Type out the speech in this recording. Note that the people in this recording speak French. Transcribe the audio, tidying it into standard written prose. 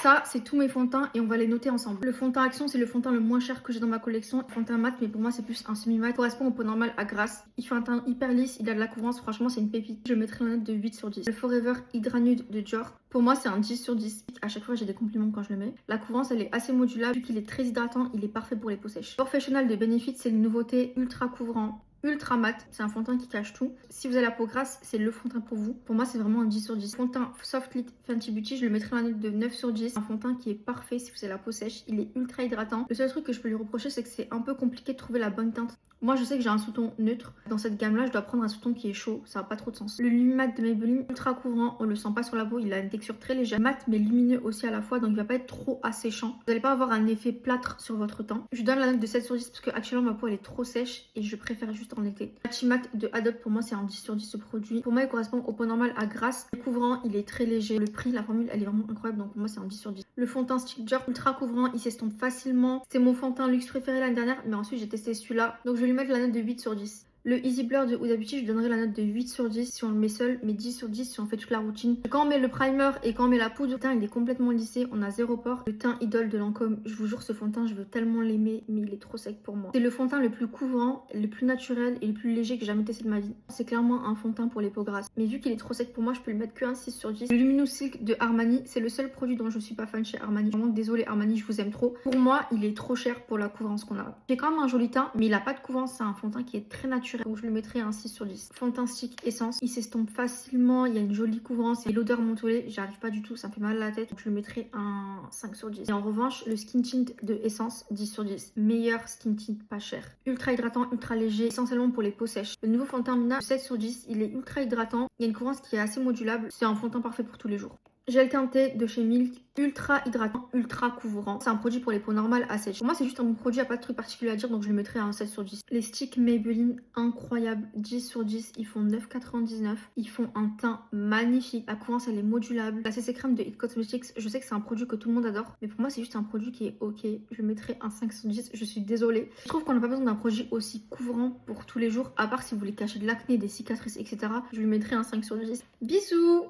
Ça, c'est tous mes fonds de teint et on va les noter ensemble. Le fond de teint Action, c'est le fond de teint le moins cher que j'ai dans ma collection. Le fond de teint mat, mais pour moi, c'est plus un semi-mat. Il correspond au peau normale à grasse. Il fait un teint hyper lisse, il a de la couvrance. Franchement, c'est une pépite. Je mettrai une note de 8 sur 10. Le Forever Hydra Nude de Dior. Pour moi, c'est un 10 sur 10. À chaque fois, j'ai des compliments quand je le mets. La couvrance, elle est assez modulable. Vu qu'il est très hydratant, il est parfait pour les peaux sèches. Professionnal de Benefit, c'est une nouveauté ultra couvrant. Ultra mat, c'est un fond de teint qui cache tout. Si vous avez la peau grasse, c'est le fond de teint pour vous. Pour moi, c'est vraiment un 10 sur 10. Fond de teint Soft Lit Fenty Beauty, je le mettrai une note de 9 sur 10. Un fond de teint qui est parfait si vous avez la peau sèche. Il est ultra hydratant. Le seul truc que je peux lui reprocher, c'est que c'est un peu compliqué de trouver la bonne teinte. Moi, je sais que j'ai un sous-ton neutre. Dans cette gamme-là, je dois prendre un sous-ton qui est chaud. Ça n'a pas trop de sens. Le Lumimat de Maybelline, ultra couvrant. On le sent pas sur la peau. Il a une texture très légère. Mat, mais lumineux aussi à la fois. Donc, il va pas être trop asséchant. Vous n'allez pas avoir un effet plâtre sur votre teint. Je donne la note de 7 sur 10 parce que actuellement, ma peau, elle est trop sèche et je préfère juste en été. Mat de Adopt, pour moi, c'est un 10 sur 10 ce produit. Pour moi, il correspond au peau normale à grasse. Le couvrant, il est très léger. Le prix, la formule, elle est vraiment incroyable. Donc, pour moi, c'est un 10 sur 10. Le fond de teint Stick Dior, ultra couvrant. Il s'estompe facilement. C'est mon fond de teint luxe préféré l'année dernière. Mais ensuite, j'ai testé celui-là. Donc, je vais lui mettre la note de 8 sur 10. Le Easy Blur de Huda Beauty, je donnerai la note de 8 sur 10 si on le met seul, mais 10 sur 10 si on fait toute la routine. Quand on met le primer et quand on met la poudre, le teint il est complètement lissé, on a zéro pore. Le teint idole de Lancôme, je vous jure ce fond de teint, je veux tellement l'aimer, mais il est trop sec pour moi. C'est le fond de teint le plus couvrant, le plus naturel et le plus léger que j'ai jamais testé de ma vie. C'est clairement un fond de teint pour les peaux grasses. Mais vu qu'il est trop sec pour moi, je peux le mettre que un 6 sur 10. Le Luminous Silk de Armani, c'est le seul produit dont je suis pas fan chez Armani. Vraiment désolé Armani, je vous aime trop. Pour moi, il est trop cher pour la couvrance qu'on a. J'ai quand même un joli teint, mais il a pas de couvrance, c'est un fond de teint qui est très naturel. Donc je le mettrai un 6 sur 10. Fond de teint Stick Essence, il s'estompe facilement, il y a une jolie couvrance et l'odeur mentholée, j'arrive pas du tout, ça me fait mal à la tête, donc je le mettrai un 5 sur 10. Et en revanche, le Skin Tint de Essence, 10 sur 10. Meilleur skin tint pas cher. Ultra hydratant, ultra léger, essentiellement pour les peaux sèches. Le nouveau fond de teint Mina, 7 sur 10, il est ultra hydratant, il y a une couvrance qui est assez modulable, c'est un fond de teint parfait pour tous les jours. Gel teinté de chez Milk, ultra hydratant, ultra couvrant. C'est un produit pour les peaux normales à sèche. Pour moi, c'est juste un bon produit, il n'y a pas de truc particulier à dire, donc je le mettrai à un 7 sur 10. Les sticks Maybelline, incroyables, 10 sur 10. Ils font 9,99. Ils font un teint magnifique. La couvrance, elle est modulable. La CC Crème de It Cosmetics, je sais que c'est un produit que tout le monde adore, mais pour moi, c'est juste un produit qui est ok. Je mettrai un 5 sur 10. Je suis désolée. Je trouve qu'on n'a pas besoin d'un produit aussi couvrant pour tous les jours, à part si vous voulez cacher de l'acné, des cicatrices, etc. Je lui mettrai un 5 sur 10. Bisous!